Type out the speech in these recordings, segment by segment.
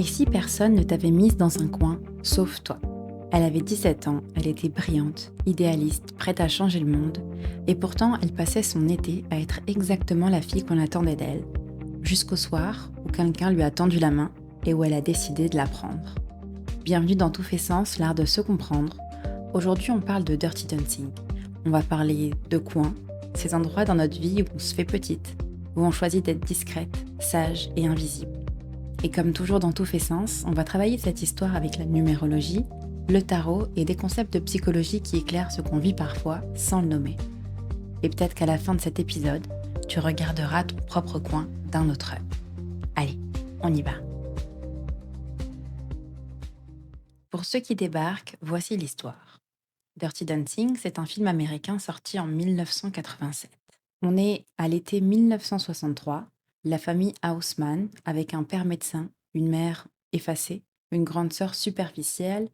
Et si personne ne t'avait mise dans un coin, sauf toi? Elle avait 17 ans, elle était brillante, idéaliste, prête à changer le monde, et pourtant elle passait son été à être exactement la fille qu'on attendait d'elle, jusqu'au soir où quelqu'un lui a tendu la main et où elle a décidé de la prendre. Bienvenue dans Tout fait sens, l'art de se comprendre. Aujourd'hui on parle de Dirty Dancing. On va parler de coins, ces endroits dans notre vie où on se fait petite, où on choisit d'être discrète, sage et invisible. Et comme toujours dans Tout fait sens, on va travailler cette histoire avec la numérologie, le tarot et des concepts de psychologie qui éclairent ce qu'on vit parfois sans le nommer. Et peut-être qu'à la fin de cet épisode, tu regarderas ton propre coin d'un autre œil. Allez, on y va. Pour ceux qui débarquent, voici l'histoire. Dirty Dancing, c'est un film américain sorti en 1987. On est à l'été 1963, la famille Haussmann, avec un père médecin, une mère effacée, une grande sœur superficielle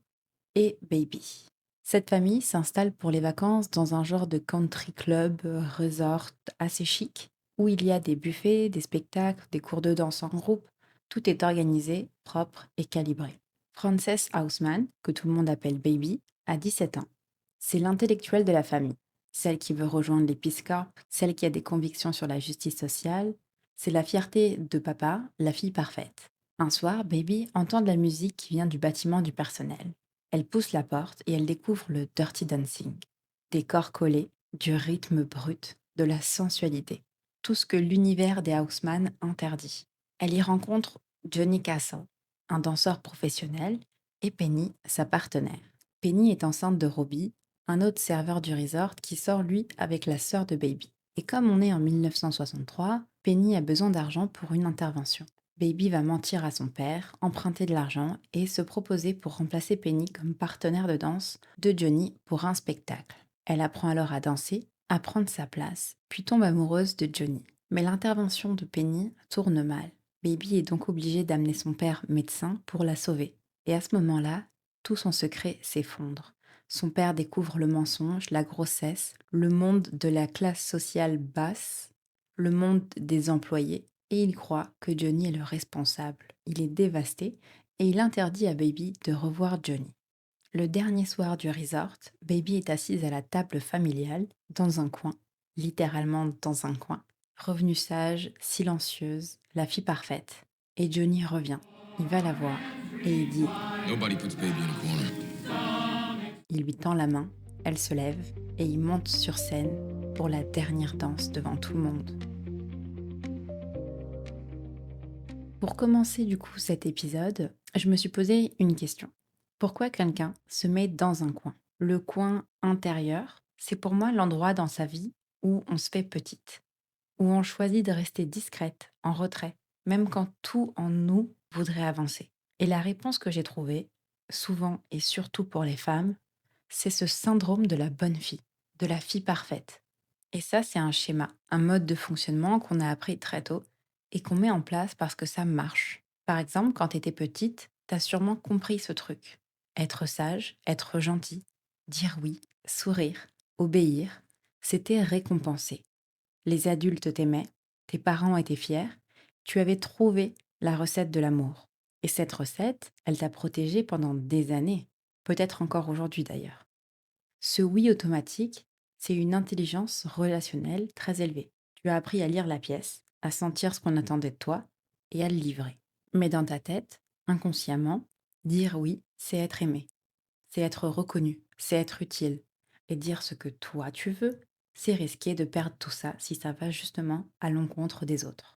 et Baby. Cette famille s'installe pour les vacances dans un genre de country club, resort assez chic, où il y a des buffets, des spectacles, des cours de danse en groupe. Tout est organisé, propre et calibré. Frances Haussmann, que tout le monde appelle Baby, a 17 ans. C'est l'intellectuelle de la famille, celle qui veut rejoindre les Peace Corps, celle qui a des convictions sur la justice sociale. C'est la fierté de papa, la fille parfaite. Un soir, Baby entend de la musique qui vient du bâtiment du personnel. Elle pousse la porte et elle découvre le Dirty Dancing. Des corps collés, du rythme brut, de la sensualité. Tout ce que l'univers des Haussmann interdit. Elle y rencontre Johnny Castle, un danseur professionnel, et Penny, sa partenaire. Penny est enceinte de Robbie, un autre serveur du resort qui sort lui avec la sœur de Baby. Et comme on est en 1963, Penny a besoin d'argent pour une intervention. Baby va mentir à son père, emprunter de l'argent et se proposer pour remplacer Penny comme partenaire de danse de Johnny pour un spectacle. Elle apprend alors à danser, à prendre sa place, puis tombe amoureuse de Johnny. Mais l'intervention de Penny tourne mal. Baby est donc obligée d'amener son père médecin pour la sauver. Et à ce moment-là, tout son secret s'effondre. Son père découvre le mensonge, la grossesse, le monde de la classe sociale basse, le monde des employés, et il croit que Johnny est le responsable. Il est dévasté et il interdit à Baby de revoir Johnny. Le dernier soir du resort, Baby est assise à la table familiale, dans un coin, littéralement dans un coin. Revenue sage, silencieuse, la fille parfaite. Et Johnny revient. Il va la voir et il dit, Nobody puts baby in a corner. il lui tend la main, elle se lève et il monte sur scène pour la dernière danse devant tout le monde. Pour commencer du coup cet épisode, je me suis posé une question. Pourquoi quelqu'un se met dans un coin? Le coin intérieur, c'est pour moi l'endroit dans sa vie où on se fait petite, où on choisit de rester discrète, en retrait, même quand tout en nous voudrait avancer. Et la réponse que j'ai trouvée, souvent et surtout pour les femmes, c'est ce syndrome de la bonne fille, de la fille parfaite. Et ça, c'est un schéma, un mode de fonctionnement qu'on a appris très tôt et qu'on met en place parce que ça marche. Par exemple, quand tu étais petite, tu as sûrement compris ce truc. Être sage, être gentil, dire oui, sourire, obéir, c'était récompensé. Les adultes t'aimaient, tes parents étaient fiers, tu avais trouvé la recette de l'amour. Et cette recette, elle t'a protégée pendant des années, peut-être encore aujourd'hui d'ailleurs. Ce oui automatique, c'est une intelligence relationnelle très élevée. Tu as appris à lire la pièce, à sentir ce qu'on attendait de toi et à le livrer. Mais dans ta tête, inconsciemment, dire oui, c'est être aimé, c'est être reconnu, c'est être utile. Et dire ce que toi tu veux, c'est risquer de perdre tout ça si ça va justement à l'encontre des autres.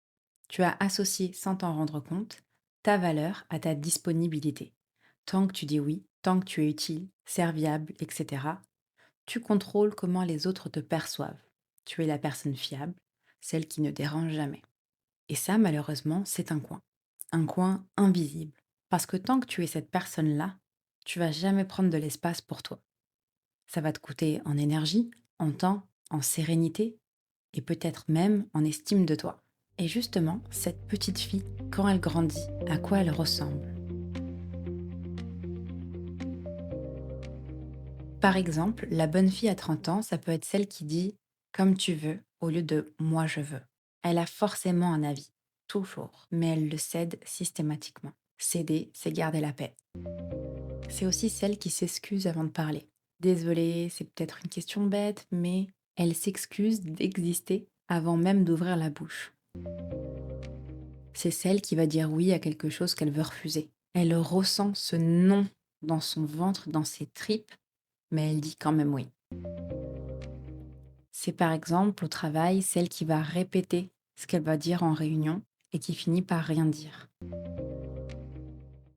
Tu as associé, sans t'en rendre compte, ta valeur à ta disponibilité. Tant que tu dis oui, tant que tu es utile, serviable, etc., tu contrôles comment les autres te perçoivent. Tu es la personne fiable, celle qui ne dérange jamais. Et ça, malheureusement, c'est un coin invisible. Parce que tant que tu es cette personne-là, tu vas jamais prendre de l'espace pour toi. Ça va te coûter en énergie, en temps, en sérénité et peut-être même en estime de toi. Et justement, cette petite fille, quand elle grandit, à quoi elle ressemble? Par exemple, la bonne fille à 30 ans, ça peut être celle qui dit comme tu veux au lieu de moi je veux. Elle a forcément un avis, toujours, mais elle le cède systématiquement. Céder, c'est garder la paix. C'est aussi celle qui s'excuse avant de parler. Désolée, c'est peut-être une question bête, mais elle s'excuse d'exister avant même d'ouvrir la bouche. C'est celle qui va dire oui à quelque chose qu'elle veut refuser. Elle ressent ce non dans son ventre, dans ses tripes, mais elle dit quand même oui. C'est par exemple au travail celle qui va répéter ce qu'elle va dire en réunion et qui finit par rien dire.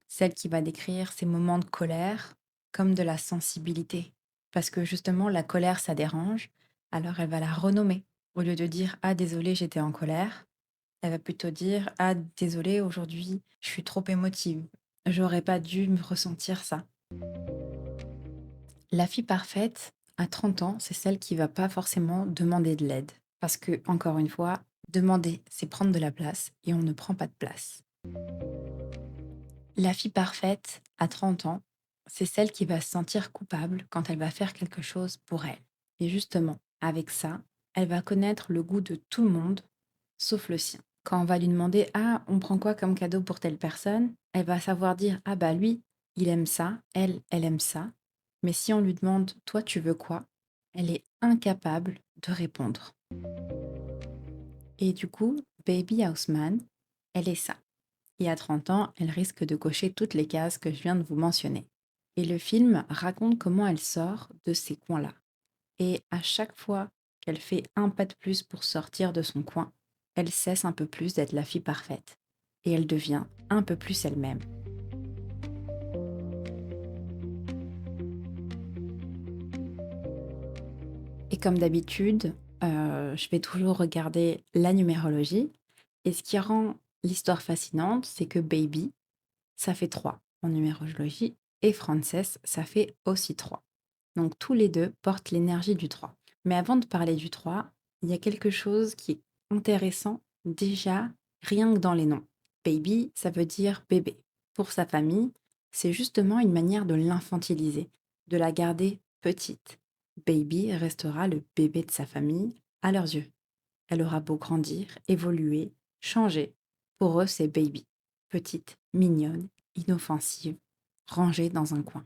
Celle qui va décrire ses moments de colère comme de la sensibilité. Parce que justement, la colère, ça dérange, alors elle va la renommer. Au lieu de dire ah désolé, j'étais en colère, elle va plutôt dire ah désolé, aujourd'hui, je suis trop émotive. J'aurais pas dû me ressentir ça. La fille parfaite, à 30 ans, c'est celle qui va pas forcément demander de l'aide. Parce que, encore une fois, demander, c'est prendre de la place et on ne prend pas de place. La fille parfaite, à 30 ans, c'est celle qui va se sentir coupable quand elle va faire quelque chose pour elle. Et justement, avec ça, elle va connaître le goût de tout le monde, sauf le sien. Quand on va lui demander ah, on prend quoi comme cadeau pour telle personne, elle va savoir dire ah bah lui, il aime ça, elle aime ça. Mais si on lui demande toi, tu veux quoi, elle est incapable de répondre. Et du coup, Baby Houseman, elle est ça. Et à 30 ans, elle risque de cocher toutes les cases que je viens de vous mentionner. Et le film raconte comment elle sort de ces coins-là. Et à chaque fois qu'elle fait un pas de plus pour sortir de son coin, elle cesse un peu plus d'être la fille parfaite. Et elle devient un peu plus elle-même. Et comme d'habitude, je vais toujours regarder la numérologie. Et ce qui rend l'histoire fascinante, c'est que Baby, ça fait 3 en numérologie, et Frances, ça fait aussi 3. Donc tous les deux portent l'énergie du 3. Mais avant de parler du 3, il y a quelque chose qui est intéressant déjà, rien que dans les noms. Baby, ça veut dire bébé. Pour sa famille, c'est justement une manière de l'infantiliser, de la garder petite. Baby restera le bébé de sa famille à leurs yeux. Elle aura beau grandir, évoluer, changer. Pour eux, c'est baby. Petite, mignonne, inoffensive, rangée dans un coin.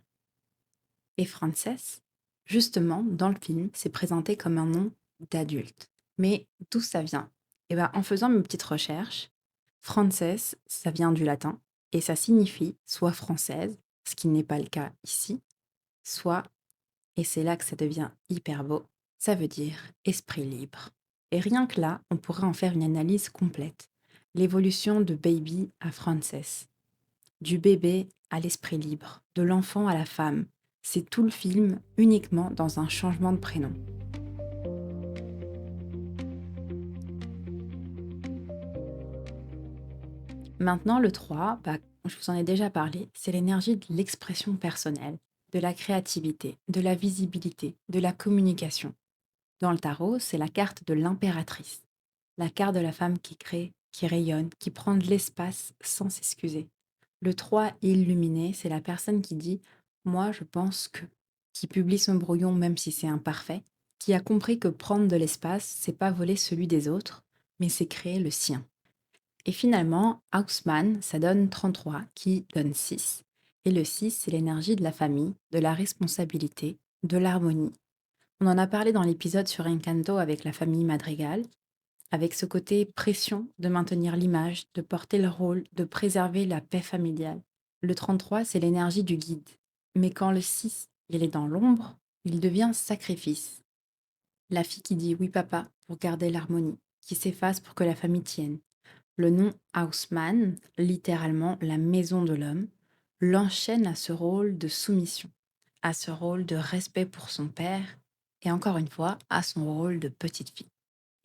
Et Frances, justement, dans le film, c'est présenté comme un nom d'adulte. Mais d'où ça vient? Eh ben, en faisant mes petites recherches, Frances, ça vient du latin et ça signifie soit française, ce qui n'est pas le cas ici, soit, et c'est là que ça devient hyper beau, ça veut dire esprit libre. Et rien que là, on pourrait en faire une analyse complète. L'évolution de Baby à Frances, du bébé à l'esprit libre, de l'enfant à la femme. C'est tout le film uniquement dans un changement de prénom. Maintenant, le 3, bah, je vous en ai déjà parlé, c'est l'énergie de l'expression personnelle, de la créativité, de la visibilité, de la communication. Dans le tarot, c'est la carte de l'impératrice, la carte de la femme qui crée, qui rayonne, qui prend de l'espace sans s'excuser. Le 3 illuminé, c'est la personne qui dit moi je pense que, qui publie son brouillon même si c'est imparfait, qui a compris que prendre de l'espace, c'est pas voler celui des autres, mais c'est créer le sien. Et finalement, Haussmann, ça donne 33, qui donne 6. Et le 6, c'est l'énergie de la famille, de la responsabilité, de l'harmonie. On en a parlé dans l'épisode sur Encanto avec la famille Madrigal, avec ce côté pression de maintenir l'image, de porter le rôle, de préserver la paix familiale. Le 33, c'est l'énergie du guide. Mais quand le 6, il est dans l'ombre, il devient sacrifice. La fille qui dit oui papa pour garder l'harmonie, qui s'efface pour que la famille tienne. Le nom Haussmann, littéralement la maison de l'homme, l'enchaîne à ce rôle de soumission, à ce rôle de respect pour son père et encore une fois à son rôle de petite fille.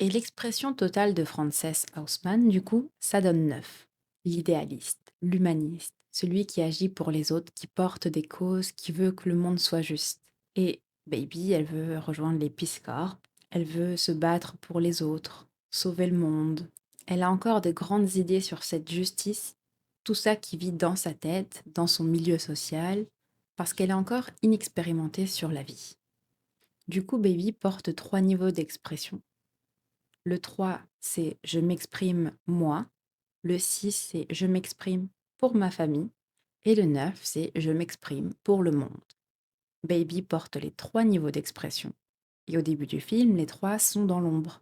Et l'expression totale de Frances Haussmann, du coup, ça donne 9. L'idéaliste, l'humaniste, celui qui agit pour les autres, qui porte des causes, qui veut que le monde soit juste. Et Baby, elle veut rejoindre les Peace Corps, elle veut se battre pour les autres, sauver le monde. Elle a encore de grandes idées sur cette justice, tout ça qui vit dans sa tête, dans son milieu social, parce qu'elle est encore inexpérimentée sur la vie. Du coup, Baby porte 3 niveaux d'expression. Le 3, c'est je m'exprime moi. Le 6, c'est je m'exprime pour ma famille. Et le 9, c'est je m'exprime pour le monde. Baby porte les trois niveaux d'expression. Et au début du film, les trois sont dans l'ombre.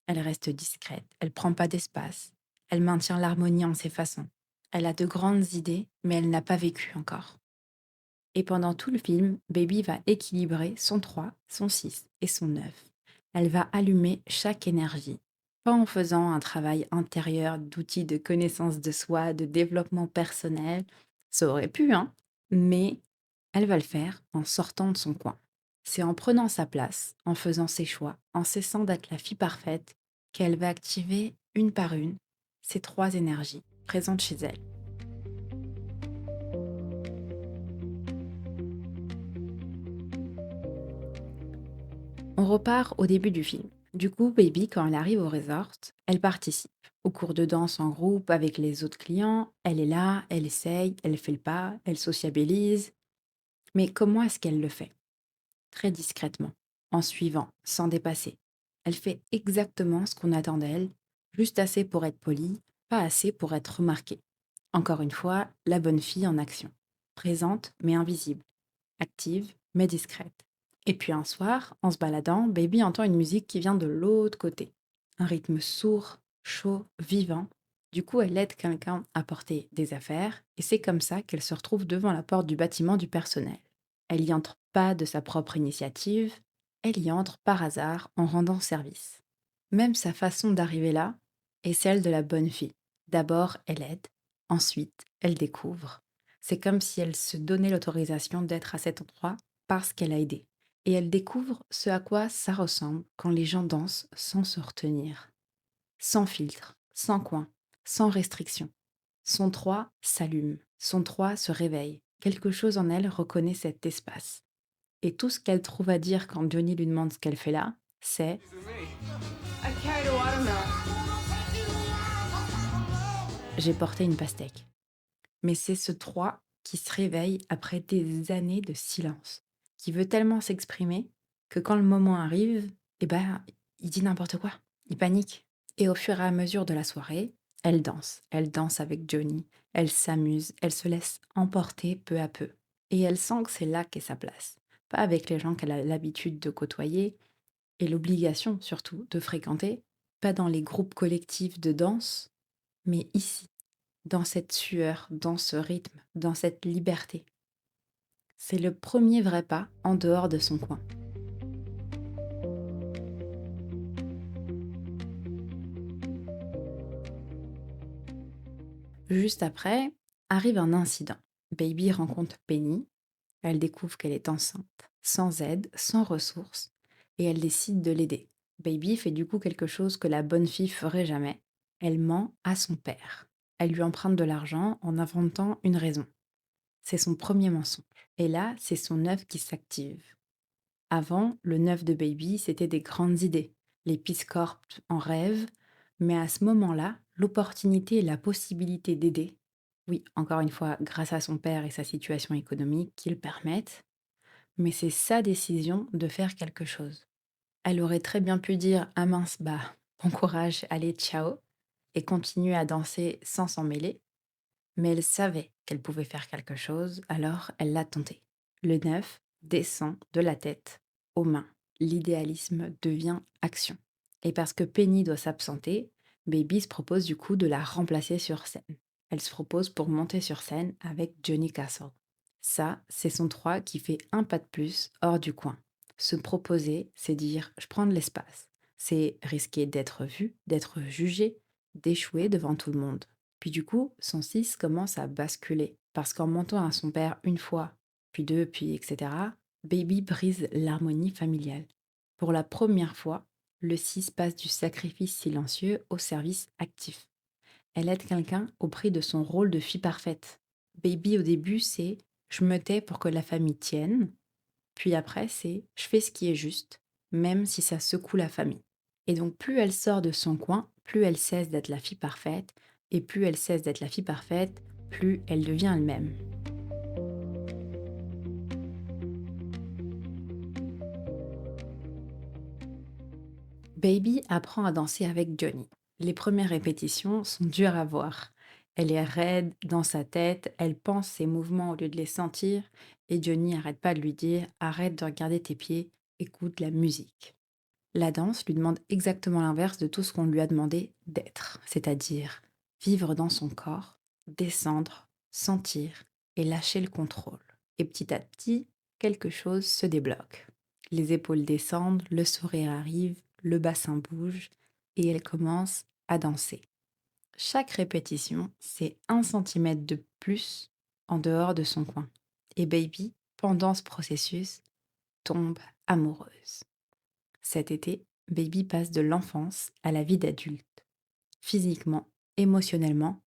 Elle reste discrète, elle prend pas d'espace, elle maintient l'harmonie en ses façons. Elle a de grandes idées, mais elle n'a pas vécu encore. Et pendant tout le film, Baby va équilibrer son 3, son 6 et son 9. Elle va allumer chaque énergie, pas en faisant un travail intérieur d'outils de connaissance de soi, de développement personnel, ça aurait pu, hein, mais elle va le faire en sortant de son coin. C'est en prenant sa place, en faisant ses choix, en cessant d'être la fille parfaite, qu'elle va activer une par une ces trois énergies présentes chez elle. On repart au début du film. Du coup, Baby, quand elle arrive au resort, elle participe. Au cours de danse en groupe avec les autres clients, elle est là, elle essaye, elle fait le pas, elle sociabilise. Mais comment est-ce qu'elle le fait? Très discrètement, en suivant, sans dépasser. Elle fait exactement ce qu'on attend d'elle, juste assez pour être polie, pas assez pour être remarquée. Encore une fois, la bonne fille en action. Présente mais invisible. Active mais discrète. Et puis un soir, en se baladant, Baby entend une musique qui vient de l'autre côté. Un rythme sourd, chaud, vivant. Du coup, elle aide quelqu'un à porter des affaires et c'est comme ça qu'elle se retrouve devant la porte du bâtiment du personnel. Elle y entre pas de sa propre initiative, elle y entre par hasard en rendant service. Même sa façon d'arriver là est celle de la bonne fille. D'abord, elle aide, ensuite, elle découvre. C'est comme si elle se donnait l'autorisation d'être à cet endroit parce qu'elle a aidé. Et elle découvre ce à quoi ça ressemble quand les gens dansent sans se retenir, sans filtre, sans coin, sans restriction. Son 3 s'allume, son 3 se réveille. Quelque chose en elle reconnaît cet espace. Et tout ce qu'elle trouve à dire quand Johnny lui demande ce qu'elle fait là, c'est I carried a watermelon. j'ai porté une pastèque. Mais c'est ce 3 qui se réveille après des années de silence, qui veut tellement s'exprimer que quand le moment arrive, eh ben, il dit n'importe quoi, il panique. Et au fur et à mesure de la soirée, elle danse avec Johnny, elle s'amuse, elle se laisse emporter peu à peu. Et elle sent que c'est là qu'est sa place, pas avec les gens qu'elle a l'habitude de côtoyer et l'obligation surtout de fréquenter, pas dans les groupes collectifs de danse, mais ici, dans cette sueur, dans ce rythme, dans cette liberté. C'est le premier vrai pas en dehors de son coin. Juste après, arrive un incident. Baby rencontre Penny, elle découvre qu'elle est enceinte, sans aide, sans ressources, et elle décide de l'aider. Baby fait du coup quelque chose que la bonne fille ferait jamais. Elle ment à son père. Elle lui emprunte de l'argent en inventant une raison. C'est son premier mensonge. Et là, c'est son œuvre qui s'active. Avant, le neuf de Baby, c'était des grandes idées, les Peace Corps en rêve, mais à ce moment-là, l'opportunité et la possibilité d'aider, oui, encore une fois, grâce à son père et sa situation économique qui le permettent, mais c'est sa décision de faire quelque chose. Elle aurait très bien pu dire ah mince, bah, bon courage, allez, ciao, et continuer à danser sans s'en mêler, mais elle savait qu'elle pouvait faire quelque chose, alors elle l'a tenté. Le 9 descend de la tête aux mains. L'idéalisme devient action. Et parce que Penny doit s'absenter, Baby se propose du coup de la remplacer sur scène. Elle se propose pour monter sur scène avec Johnny Castle. Ça, c'est son 3 qui fait un pas de plus hors du coin. Se proposer, c'est dire je prends de l'espace. C'est risquer d'être vu, d'être jugé, d'échouer devant tout le monde. Puis du coup, son 6 commence à basculer. Parce qu'en montant à son père une fois, puis deux, puis etc., Baby brise l'harmonie familiale. Pour la première fois, le 6 passe du sacrifice silencieux au service actif. Elle aide quelqu'un au prix de son rôle de fille parfaite. Baby au début, c'est je me tais pour que la famille tienne. Puis après, c'est je fais ce qui est juste, même si ça secoue la famille. Et donc, plus elle sort de son coin, plus elle cesse d'être la fille parfaite. Et plus elle cesse d'être la fille parfaite, plus elle devient elle-même. Baby apprend à danser avec Johnny. Les premières répétitions sont dures à voir. Elle est raide dans sa tête, elle pense ses mouvements au lieu de les sentir, et Johnny arrête pas de lui dire: «Arrête de regarder tes pieds, écoute la musique». La danse lui demande exactement l'inverse de tout ce qu'on lui a demandé d'être, c'est-à-dire vivre dans son corps, descendre, sentir et lâcher le contrôle. Et petit à petit, quelque chose se débloque. Les épaules descendent, le sourire arrive, le bassin bouge et elle commence à danser. Chaque répétition, c'est 1 centimètre de plus en dehors de son coin. Et Baby, pendant ce processus, tombe amoureuse. Cet été, Baby passe de l'enfance à la vie d'adulte, physiquement, émotionnellement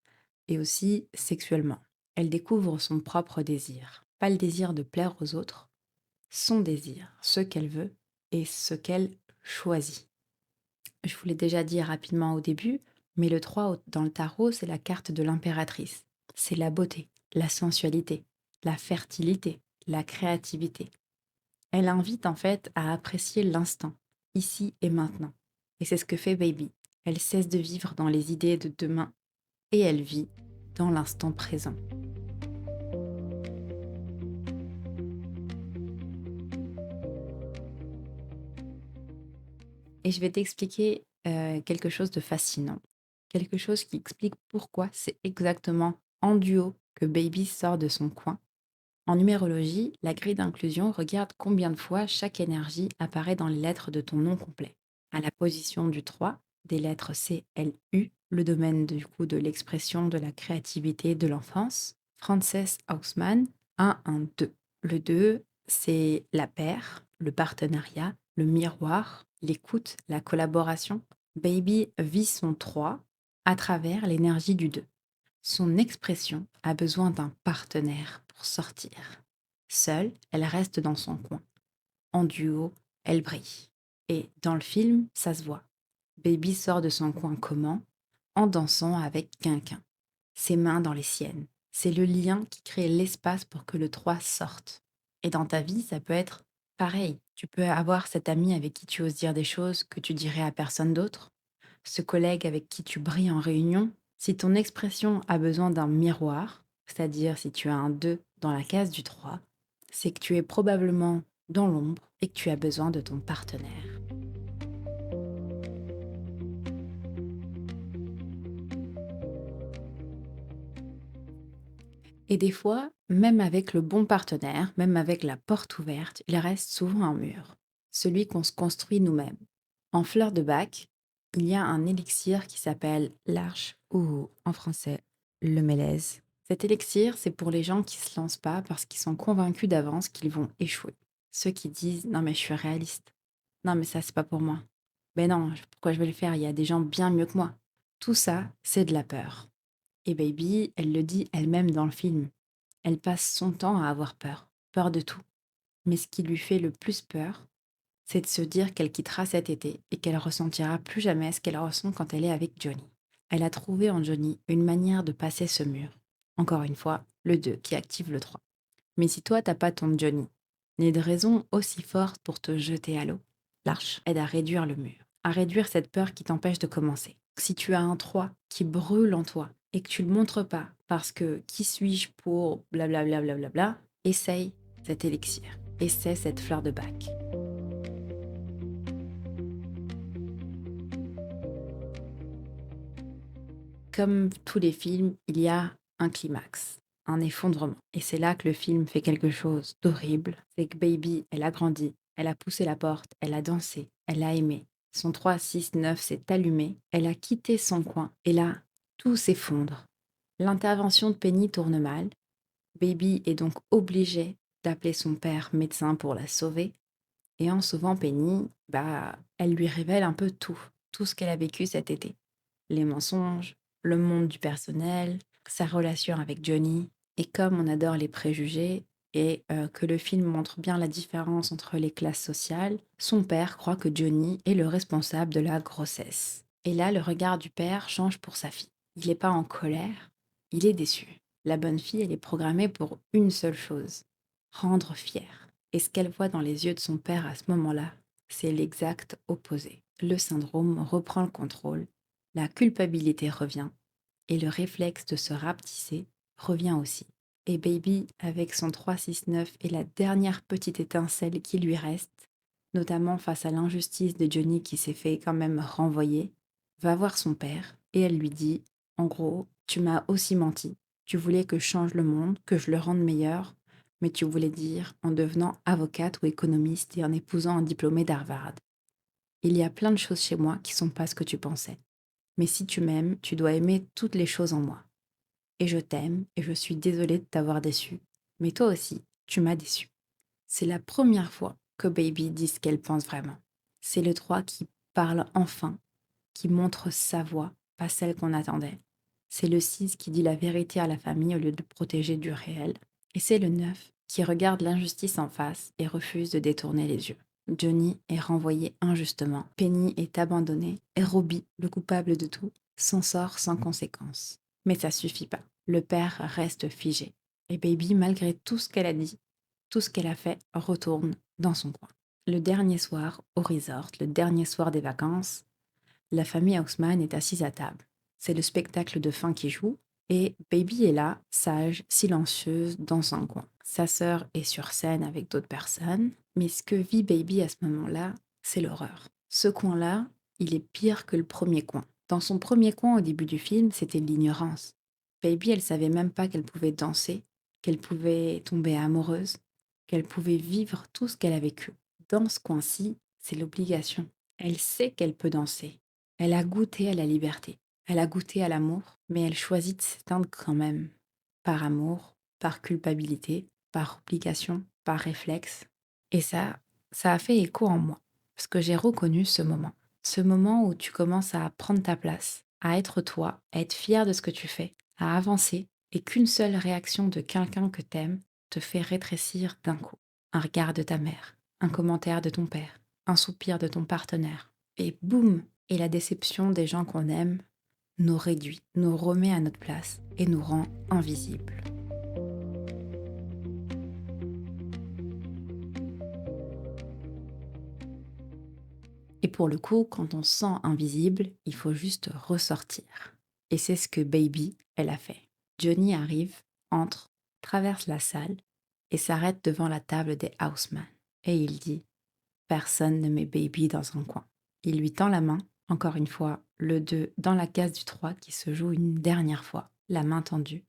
et aussi sexuellement. Elle découvre son propre désir, pas le désir de plaire aux autres, son désir, ce qu'elle veut et ce qu'elle choisit. Je vous l'ai déjà dit rapidement au début, mais le 3 dans le tarot, c'est la carte de l'impératrice. C'est la beauté, la sensualité, la fertilité, la créativité. Elle invite en fait à apprécier l'instant, ici et maintenant. Et c'est ce que fait Baby. Elle cesse de vivre dans les idées de demain et elle vit dans l'instant présent. Et je vais t'expliquer quelque chose de fascinant. Quelque chose qui explique pourquoi c'est exactement en duo que Baby sort de son coin. En numérologie, la grille d'inclusion regarde combien de fois chaque énergie apparaît dans les lettres de ton nom complet. À la position du 3, des lettres C, L, U, le domaine du coup de l'expression, de la créativité, de l'enfance, Frances Haussmann, 1, 1, 2. Le 2, c'est la paire, le partenariat, le miroir, l'écoute, la collaboration. Baby vit son 3 à travers l'énergie du 2. Son expression a besoin d'un partenaire pour sortir. Seule, elle reste dans son coin. En duo, elle brille. Et dans le film, ça se voit. Baby sort de son coin comment? En dansant avec quelqu'un. Ses mains dans les siennes. C'est le lien qui crée l'espace pour que le 3 sorte. Et dans ta vie, ça peut être pareil. Tu peux avoir cet ami avec qui tu oses dire des choses que tu dirais à personne d'autre, ce collègue avec qui tu brilles en réunion. Si ton expression a besoin d'un miroir, c'est-à-dire si tu as un 2 dans la case du 3, c'est que tu es probablement dans l'ombre et que tu as besoin de ton partenaire. Et des fois, même avec le bon partenaire, même avec la porte ouverte, il reste souvent un mur, celui qu'on se construit nous-mêmes. En fleur de bac, il y a un élixir qui s'appelle l'arche ou en français le mélèze. Cet élixir, c'est pour les gens qui se lancent pas parce qu'ils sont convaincus d'avance qu'ils vont échouer. Ceux qui disent non mais je suis réaliste. Non mais ça c'est pas pour moi. Ben non, pourquoi je vais le faire? Il y a des gens bien mieux que moi. Tout ça, c'est de la peur. Et Baby, elle le dit elle-même dans le film. Elle passe son temps à avoir peur, peur de tout. Mais ce qui lui fait le plus peur, c'est de se dire qu'elle quittera cet été et qu'elle ressentira plus jamais ce qu'elle ressent quand elle est avec Johnny. Elle a trouvé en Johnny une manière de passer ce mur. Encore une fois, le 2 qui active le 3. Mais si toi, t'as pas ton Johnny, ni de raison aussi forte pour te jeter à l'eau, l'arche aide à réduire le mur, à réduire cette peur qui t'empêche de commencer. Si tu as un 3 qui brûle en toi et que tu le montres pas parce que qui suis-je pour blablabla, blablabla, essaye cet élixir, essaie cette fleur de bac. Comme tous les films, il y a un climax, un effondrement. Et c'est là que le film fait quelque chose d'horrible. C'est que Baby, elle a grandi, elle a poussé la porte, elle a dansé, elle a aimé. Son 3, 6, 9 s'est allumé, elle a quitté son coin. Et là, tout s'effondre. L'intervention de Penny tourne mal. Baby est donc obligée d'appeler son père médecin pour la sauver. Et en sauvant Penny, elle lui révèle un peu tout ce qu'elle a vécu cet été. Les mensonges, le monde du personnel, sa relation avec Johnny. Et comme on adore les préjugés et que le film montre bien la différence entre les classes sociales, son père croit que Johnny est le responsable de la grossesse. Et là, le regard du père change pour sa fille. Il n'est pas en colère, il est déçu. La bonne fille, elle est programmée pour une seule chose, rendre fière. Et ce qu'elle voit dans les yeux de son père à ce moment-là, c'est l'exact opposé. Le syndrome reprend le contrôle, la culpabilité revient, et le réflexe de se rapetisser revient aussi. Et Baby, avec son 369 et la dernière petite étincelle qui lui reste, notamment face à l'injustice de Johnny qui s'est fait quand même renvoyer, va voir son père et elle lui dit, en gros, tu m'as aussi menti. Tu voulais que je change le monde, que je le rende meilleur, mais tu voulais dire en devenant avocate ou économiste et en épousant un diplômé d'Harvard. Il y a plein de choses chez moi qui sont pas ce que tu pensais. Mais si tu m'aimes, tu dois aimer toutes les choses en moi. Et je t'aime et je suis désolée de t'avoir déçu. Mais toi aussi, tu m'as déçu. C'est la première fois que Baby dit ce qu'elle pense vraiment. C'est le 3 qui parle enfin, qui montre sa voix, pas celle qu'on attendait. C'est le 6 qui dit la vérité à la famille au lieu de protéger du réel. Et c'est le 9 qui regarde l'injustice en face et refuse de détourner les yeux. Johnny est renvoyé injustement, Penny est abandonnée et Robbie, le coupable de tout, s'en sort sans conséquence. Mais ça suffit pas. Le père reste figé. Et Baby, malgré tout ce qu'elle a dit, tout ce qu'elle a fait, retourne dans son coin. Le dernier soir, au resort, le dernier soir des vacances, la famille Haussmann est assise à table. C'est le spectacle de fin qui joue et Baby est là, sage, silencieuse, dans un coin. Sa sœur est sur scène avec d'autres personnes, mais ce que vit Baby à ce moment-là, c'est l'horreur. Ce coin-là, il est pire que le premier coin. Dans son premier coin au début du film, c'était l'ignorance. Baby, elle savait même pas qu'elle pouvait danser, qu'elle pouvait tomber amoureuse, qu'elle pouvait vivre tout ce qu'elle a vécu. Dans ce coin-ci, c'est l'obligation. Elle sait qu'elle peut danser. Elle a goûté à la liberté. Elle a goûté à l'amour, mais elle choisit de s'éteindre quand même. Par amour, par culpabilité, par obligation, par réflexe. Et ça a fait écho en moi. Parce que j'ai reconnu ce moment. Ce moment où tu commences à prendre ta place, à être toi, à être fier de ce que tu fais, à avancer, et qu'une seule réaction de quelqu'un que t'aimes te fait rétrécir d'un coup. Un regard de ta mère, un commentaire de ton père, un soupir de ton partenaire. Et boum! Et la déception des gens qu'on aime nous réduit, nous remet à notre place et nous rend invisibles. Et pour le coup, quand on se sent invisible, il faut juste ressortir. Et c'est ce que Baby, elle a fait. Johnny arrive, entre, traverse la salle et s'arrête devant la table des Houseman. Et il dit: personne ne met Baby dans un coin. Il lui tend la main, encore une fois, le 2 dans la case du 3 qui se joue une dernière fois, la main tendue,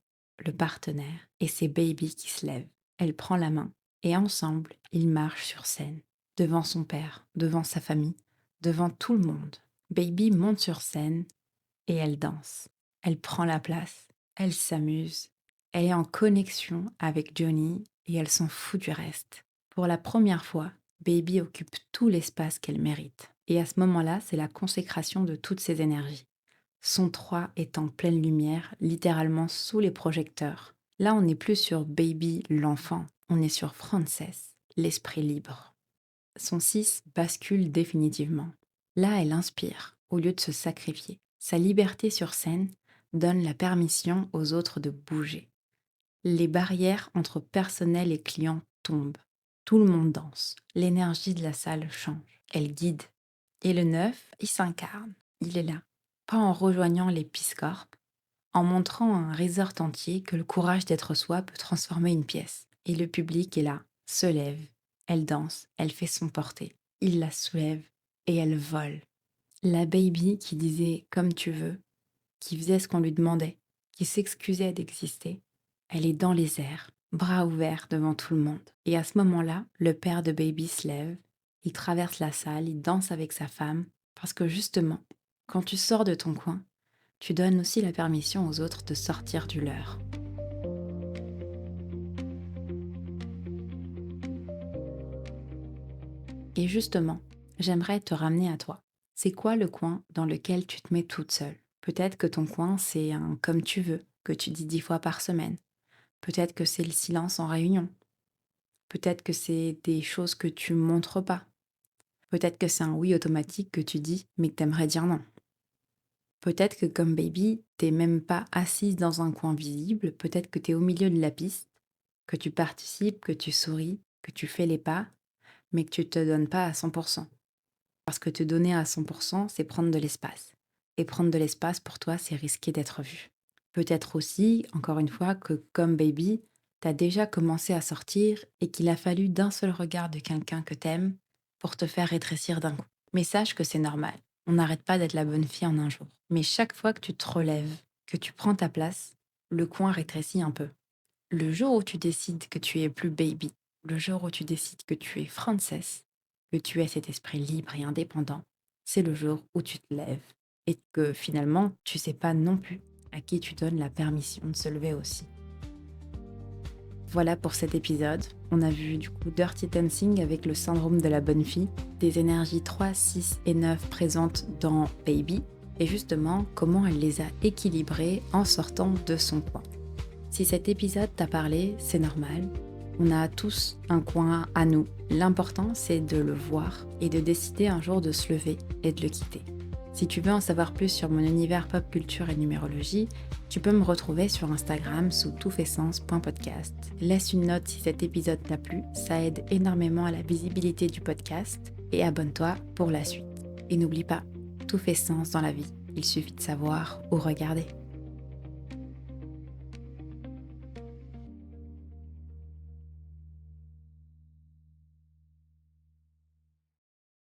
le partenaire, et c'est Baby qui se lève. Elle prend la main, et ensemble, ils marchent sur scène, devant son père, devant sa famille, devant tout le monde. Baby monte sur scène, et elle danse. Elle prend la place, elle s'amuse, elle est en connexion avec Johnny, et elle s'en fout du reste. Pour la première fois, Baby occupe tout l'espace qu'elle mérite. Et à ce moment-là, c'est la consécration de toutes ses énergies. Son 3 est en pleine lumière, littéralement sous les projecteurs. Là, on n'est plus sur Baby, l'enfant, on est sur Frances, l'esprit libre. Son 6 bascule définitivement. Là, elle inspire, au lieu de se sacrifier. Sa liberté sur scène donne la permission aux autres de bouger. Les barrières entre personnel et client tombent. Tout le monde danse. L'énergie de la salle change. Elle guide. Et le 9, il s'incarne. Il est là. Pas en rejoignant les Peace Corps, en montrant à un resort entier que le courage d'être soi peut transformer une pièce. Et le public est là, se lève. Elle danse, elle fait son porter. Il la soulève et elle vole. La baby qui disait comme tu veux, qui faisait ce qu'on lui demandait, qui s'excusait d'exister, elle est dans les airs, bras ouverts devant tout le monde. Et à ce moment-là, le père de Baby se lève, il traverse la salle, il danse avec sa femme, parce que justement, quand tu sors de ton coin, tu donnes aussi la permission aux autres de sortir du leur. Et justement, j'aimerais te ramener à toi. C'est quoi le coin dans lequel tu te mets toute seule? Peut-être que ton coin, c'est un comme tu veux, que tu dis 10 fois par semaine. Peut-être que c'est le silence en réunion. Peut-être que c'est des choses que tu montres pas. Peut-être que c'est un oui automatique que tu dis, mais que t'aimerais dire non. Peut-être que comme baby, t'es même pas assise dans un coin visible. Peut-être que t'es au milieu de la piste, que tu participes, que tu souris, que tu fais les pas, mais que tu te donnes pas à 100%. Parce que te donner à 100%, c'est prendre de l'espace. Et prendre de l'espace, pour toi, c'est risquer d'être vu. Peut-être aussi, encore une fois, que comme baby, t'as déjà commencé à sortir et qu'il a fallu d'un seul regard de quelqu'un que t'aimes pour te faire rétrécir d'un coup. Mais sache que c'est normal. On n'arrête pas d'être la bonne fille en un jour. Mais chaque fois que tu te relèves, que tu prends ta place, le coin rétrécit un peu. Le jour où tu décides que tu es plus baby, le jour où tu décides que tu es Frances, que tu es cet esprit libre et indépendant, c'est le jour où tu te lèves et que finalement, tu sais pas non plus à qui tu donnes la permission de se lever aussi. Voilà pour cet épisode. On a vu du coup Dirty Dancing avec le syndrome de la bonne fille, des énergies 3, 6 et 9 présentes dans Baby, et justement comment elle les a équilibrées en sortant de son coin. Si cet épisode t'a parlé, c'est normal. On a tous un coin à nous. L'important, c'est de le voir et de décider un jour de se lever et de le quitter. Si tu veux en savoir plus sur mon univers pop culture et numérologie, tu peux me retrouver sur Instagram sous toutfaitsens.podcast. Laisse une note si cet épisode t'a plu, ça aide énormément à la visibilité du podcast, et abonne-toi pour la suite. Et n'oublie pas, tout fait sens dans la vie, il suffit de savoir où regarder.